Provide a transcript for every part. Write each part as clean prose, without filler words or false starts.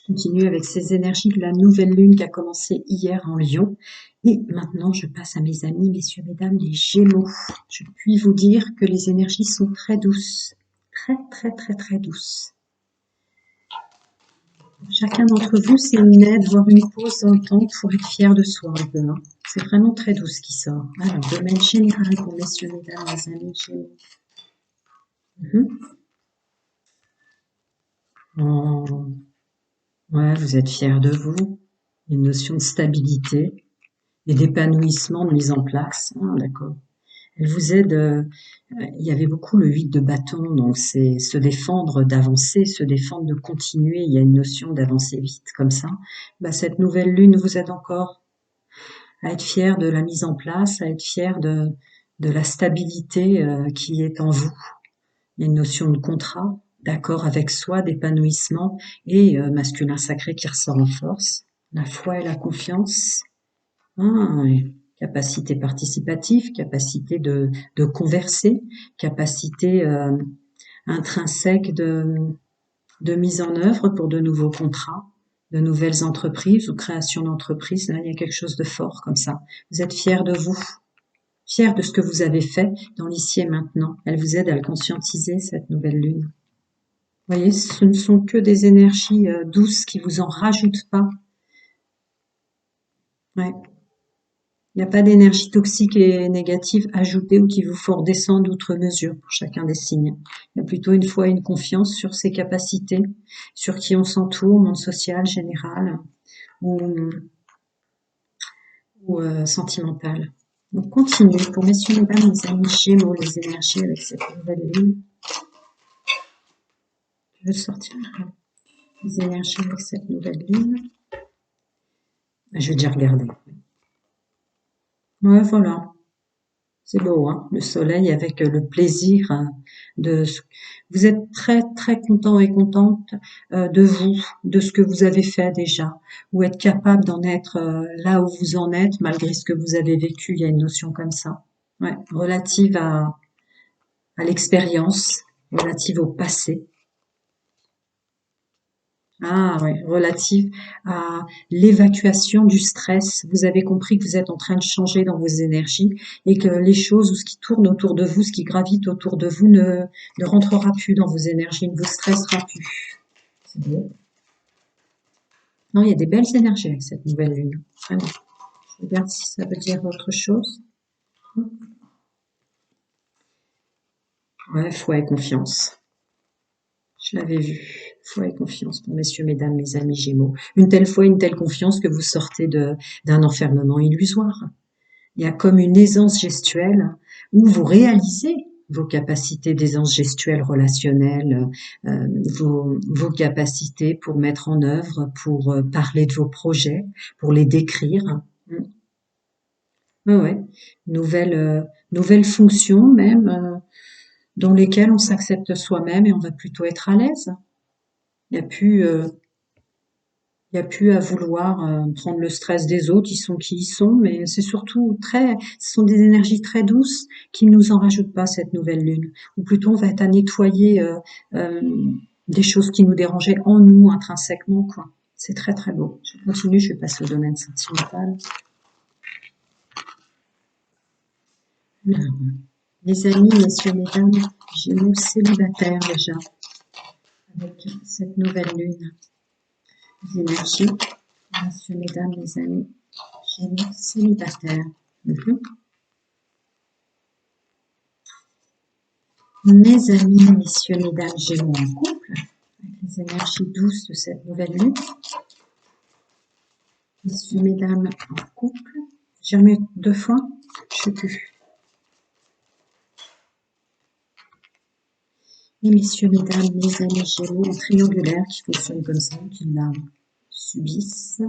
Continue avec ces énergies de la nouvelle lune qui a commencé hier en Lion. Et maintenant, je passe à mes amis, messieurs, mesdames, les Gémeaux. Je puis vous dire que les énergies sont très douces. Très, très, très, très douces. Chacun d'entre vous, c'est une aide, voire une pause dans le temps pour être fier de soi un peu. Hein. C'est vraiment très doux ce qui sort. Alors, domaine général pour messieurs, mesdames, les amis Gémeaux. Oh. Ouais, vous êtes fiers de vous. Une notion de stabilité et d'épanouissement de mise en place. Ah, d'accord. Elle vous aide. Il y avait beaucoup le 8 de bâton, donc c'est se défendre, d'avancer, se défendre, de continuer. Il y a une notion d'avancer vite, comme ça. Bah, cette nouvelle lune vous aide encore à être fier de la mise en place, à être fier de la stabilité qui est en vous. Il y a une notion de contrat, d'accord avec soi, d'épanouissement et masculin sacré qui ressort en force. La foi et la confiance. Ah, oui. Capacité participative, capacité de converser, capacité intrinsèque de mise en œuvre pour de nouveaux contrats, de nouvelles entreprises ou création d'entreprises. Là, il y a quelque chose de fort comme ça. Vous êtes fiers de vous, fiers de ce que vous avez fait dans l'ici et maintenant. Elle vous aide à le conscientiser, cette nouvelle lune. Vous voyez, ce ne sont que des énergies douces qui vous en rajoutent pas. Ouais. Il n'y a pas d'énergie toxique et négative ajoutée ou qui vous font redescendre outre mesure pour chacun des signes. Il y a plutôt une foi et une confiance sur ses capacités, sur qui on s'entoure, monde social, général ou sentimental. Donc continue pour messieurs, mesdames, les amis Gémeaux, les énergies avec cette nouvelle lune. Je vais sortir les énergies avec cette nouvelle lune. Je vais déjà regarder. Ouais, voilà. C'est beau, hein, le soleil avec le plaisir de... Vous êtes très, très content et contente de vous, de ce que vous avez fait déjà, ou être capable d'en être là où vous en êtes, malgré ce que vous avez vécu. Il y a une notion comme ça, ouais, relative à l'expérience, relative au passé. Ah oui, relative à l'évacuation du stress. Vous avez compris que vous êtes en train de changer dans vos énergies et que les choses ou ce qui tourne autour de vous, ce qui gravite autour de vous ne rentrera plus dans vos énergies, ne vous stressera plus. C'est beau. Non, il y a des belles énergies avec cette nouvelle lune. Vraiment. Je regarde si ça veut dire autre chose. Ouais, foi et confiance. Je l'avais vu. Foi et confiance pour messieurs, mesdames, mes amis Gémeaux. Une telle foi, une telle confiance que vous sortez d'un enfermement illusoire. Il y a comme une aisance gestuelle où vous réalisez vos capacités d'aisance gestuelle relationnelle, vos capacités pour mettre en œuvre, pour parler de vos projets, pour les décrire. Ouais, ouais. Nouvelles fonctions même dans lesquelles on s'accepte soi-même et on va plutôt être à l'aise. Il n'y a plus il y a plus à vouloir prendre le stress des autres, ils sont qui ils sont, mais c'est surtout ce sont des énergies très douces qui ne nous en rajoutent pas cette nouvelle lune. Ou plutôt on va être à nettoyer euh, des choses qui nous dérangeaient en nous intrinsèquement, quoi. C'est très très beau. Je continue, je passe au domaine sentimental. Alors, les amis, messieurs, mesdames, Gémeaux célibataires déjà, avec cette nouvelle lune. Les énergies, messieurs, mesdames, les amis, Gémeaux célibataires. Mes amis, messieurs, mesdames, Gémeaux en couple, avec les énergies douces de cette nouvelle lune. Messieurs, mesdames en couple. J'ai remis 2 fois, je sais plus. Et messieurs, mesdames, mes amis Gémeaux en triangulaire qui fonctionnent comme ça, qui la subissent.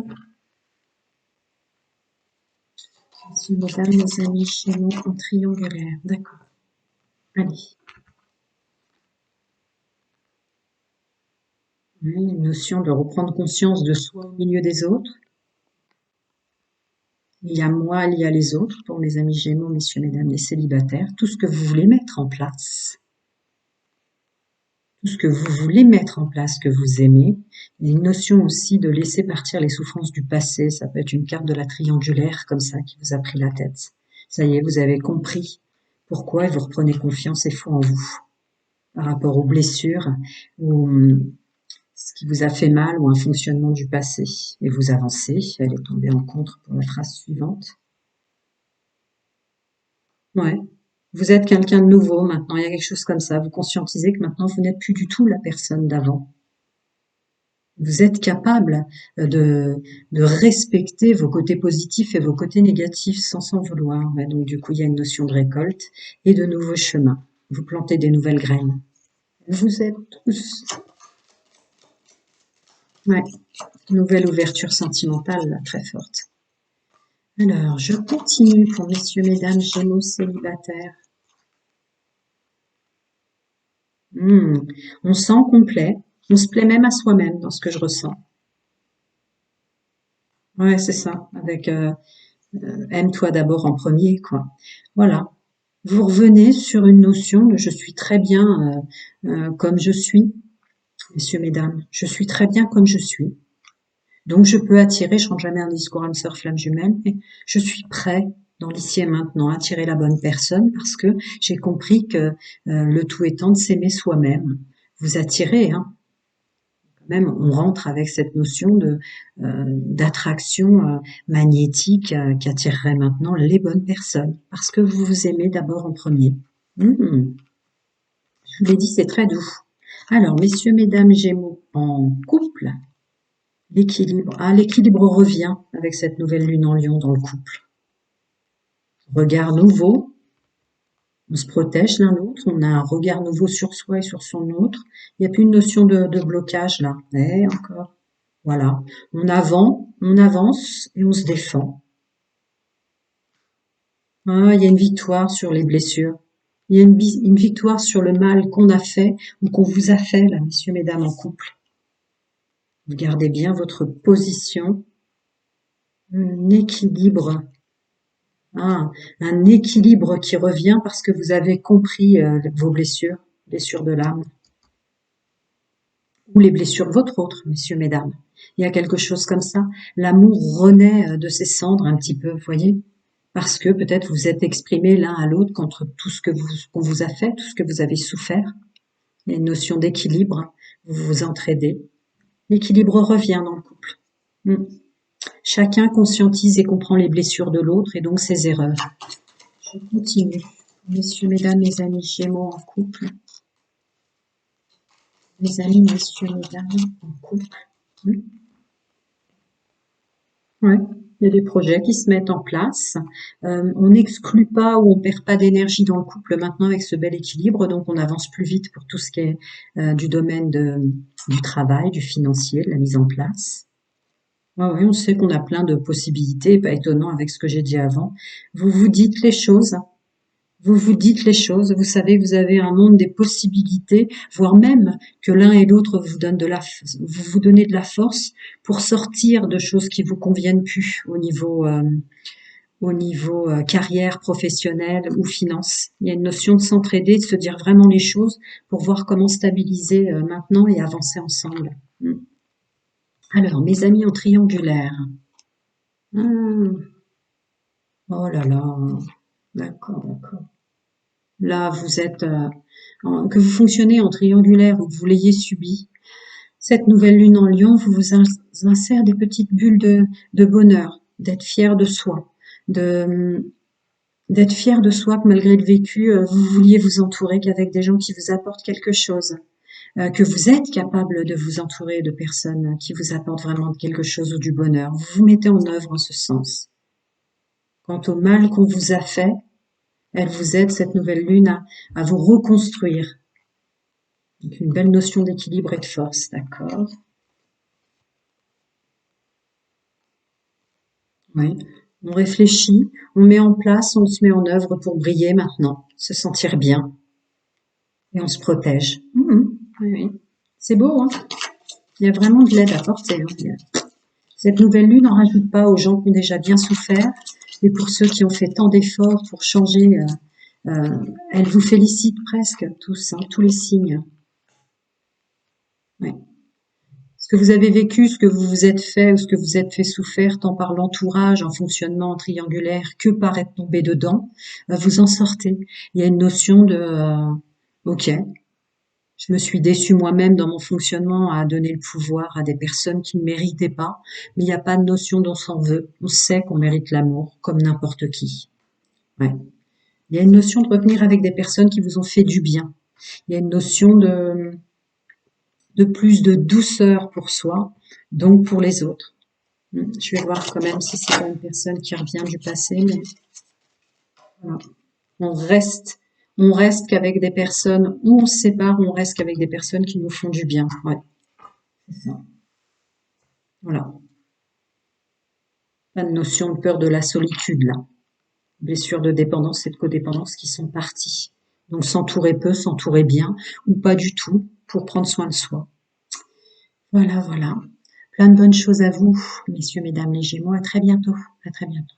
Messieurs, mesdames, mes amis Gémeaux en triangulaire. D'accord. Allez. Oui, une notion de reprendre conscience de soi au milieu des autres. Il y a moi, il y a les autres, pour mes amis Gémeaux, messieurs, mesdames, les célibataires, tout ce que vous voulez mettre en place. tout ce que vous voulez mettre en place, que vous aimez. Il y a une notion aussi de laisser partir les souffrances du passé. Ça peut être une carte de la triangulaire comme ça qui vous a pris la tête. Ça y est, vous avez compris pourquoi et vous reprenez confiance et foi en vous par rapport aux blessures ou ce qui vous a fait mal ou un fonctionnement du passé. Et vous avancez. Elle est tombée en contre pour la phrase suivante. Ouais. Vous êtes quelqu'un de nouveau maintenant. Il y a quelque chose comme ça. Vous conscientisez que maintenant vous n'êtes plus du tout la personne d'avant. Vous êtes capable de respecter vos côtés positifs et vos côtés négatifs sans s'en vouloir. Ouais, donc du coup, il y a une notion de récolte et de nouveaux chemins. Vous plantez des nouvelles graines. Vous êtes tous. Ouais, nouvelle ouverture sentimentale là, très forte. Alors, je continue pour messieurs, mesdames, Gémeaux célibataires. On se sent complet. On se plaît même à soi-même dans ce que je ressens. Ouais, c'est ça. Avec aime-toi d'abord en premier, quoi. Voilà. Vous revenez sur une notion de je suis très bien comme je suis, messieurs, mesdames. Je suis très bien comme je suis. Donc je peux attirer, je rentre jamais un discours âme sœur flamme jumelle, mais je suis prêt dans l'ici et maintenant à attirer la bonne personne parce que j'ai compris que le tout étant de s'aimer soi-même. Vous attirez, hein. Même on rentre avec cette notion de d'attraction magnétique qui attirerait maintenant les bonnes personnes parce que vous vous aimez d'abord en premier. Je vous l'ai dit, c'est très doux. Alors, messieurs, mesdames, Gémeaux, en couple, l'équilibre. Ah, l'équilibre revient avec cette nouvelle lune en Lion dans le couple. Regard nouveau, on se protège l'un l'autre, on a un regard nouveau sur soi et sur son autre. Il n'y a plus une notion de blocage là. Eh, encore. Voilà. On avance et on se défend. Ah, il y a une victoire sur les blessures. Il y a une victoire sur le mal qu'on a fait ou qu'on vous a fait, là, messieurs, mesdames, en couple. Vous gardez bien votre position. Un équilibre. Ah, un équilibre qui revient parce que vous avez compris vos blessures de l'âme, ou les blessures de votre autre, messieurs, mesdames. Il y a quelque chose comme ça. L'amour renaît de ses cendres un petit peu, vous voyez, parce que peut-être vous êtes exprimés l'un à l'autre contre tout ce que qu'on vous a fait, tout ce que vous avez souffert. Il y a une notion d'équilibre. Vous vous entraidez. L'équilibre revient dans le couple. Chacun conscientise et comprend les blessures de l'autre et donc ses erreurs. Je continue. Messieurs, mesdames, mes amis Gémeaux en couple. Mes amis, messieurs, mesdames, en couple. Ouais, il y a des projets qui se mettent en place. On n'exclut pas ou on perd pas d'énergie dans le couple maintenant avec ce bel équilibre, donc on avance plus vite pour tout ce qui est du domaine du travail, du financier, de la mise en place. Ouais, ouais, on sait qu'on a plein de possibilités, pas étonnant avec ce que j'ai dit avant. Vous vous dites les choses. Vous vous dites les choses, vous savez que vous avez un monde des possibilités, voire même que l'un et l'autre vous vous donnez de la force pour sortir de choses qui vous conviennent plus au niveau carrière professionnelle ou finance. Il y a une notion de s'entraider, de se dire vraiment les choses pour voir comment stabiliser maintenant et avancer ensemble. Alors, mes amis en triangulaire. Oh là là, d'accord, d'accord. Là, vous êtes, que vous fonctionnez en triangulaire ou que vous l'ayez subi, cette nouvelle lune en Lion vous insère des petites bulles de bonheur, d'être fier de soi, d'être fier de soi que malgré le vécu, vous vouliez vous entourer qu'avec des gens qui vous apportent quelque chose, que vous êtes capable de vous entourer de personnes qui vous apportent vraiment quelque chose ou du bonheur. Vous vous mettez en œuvre en ce sens. Quant au mal qu'on vous a fait, elle vous aide, cette nouvelle lune, à vous reconstruire. Donc une belle notion d'équilibre et de force, d'accord? Oui. On réfléchit, on met en place, on se met en œuvre pour briller maintenant, se sentir bien. Et on se protège. Oui, oui. C'est beau, hein? Il y a vraiment de l'aide à porter. Hein. Cette nouvelle lune n'en rajoute pas aux gens qui ont déjà bien souffert. Et pour ceux qui ont fait tant d'efforts pour changer, elle vous félicite presque tous, hein, tous les signes. Ouais. Ce que vous avez vécu, ce que vous vous êtes fait ou ce que vous êtes fait souffrir tant par l'entourage en fonctionnement triangulaire que par être tombé dedans, vous en sortez. Il y a une notion de OK, je me suis déçue moi-même dans mon fonctionnement à donner le pouvoir à des personnes qui ne méritaient pas, mais il n'y a pas de notion d'on s'en veut. On sait qu'on mérite l'amour comme n'importe qui. Ouais. Il y a une notion de revenir avec des personnes qui vous ont fait du bien. Il y a une notion de plus de douceur pour soi, donc pour les autres. Je vais voir quand même si c'est pas une personne qui revient du passé, mais voilà. On reste, on reste qu'avec des personnes, ou on se sépare, ou on reste qu'avec des personnes qui nous font du bien. Ouais, c'est ça. Voilà. Pas de notion de peur de la solitude, là. Blessures de dépendance et de codépendance qui sont parties. Donc s'entourer peu, s'entourer bien, ou pas du tout, pour prendre soin de soi. Voilà, voilà. Plein de bonnes choses à vous, messieurs, mesdames les Gémeaux. À très bientôt. À très bientôt.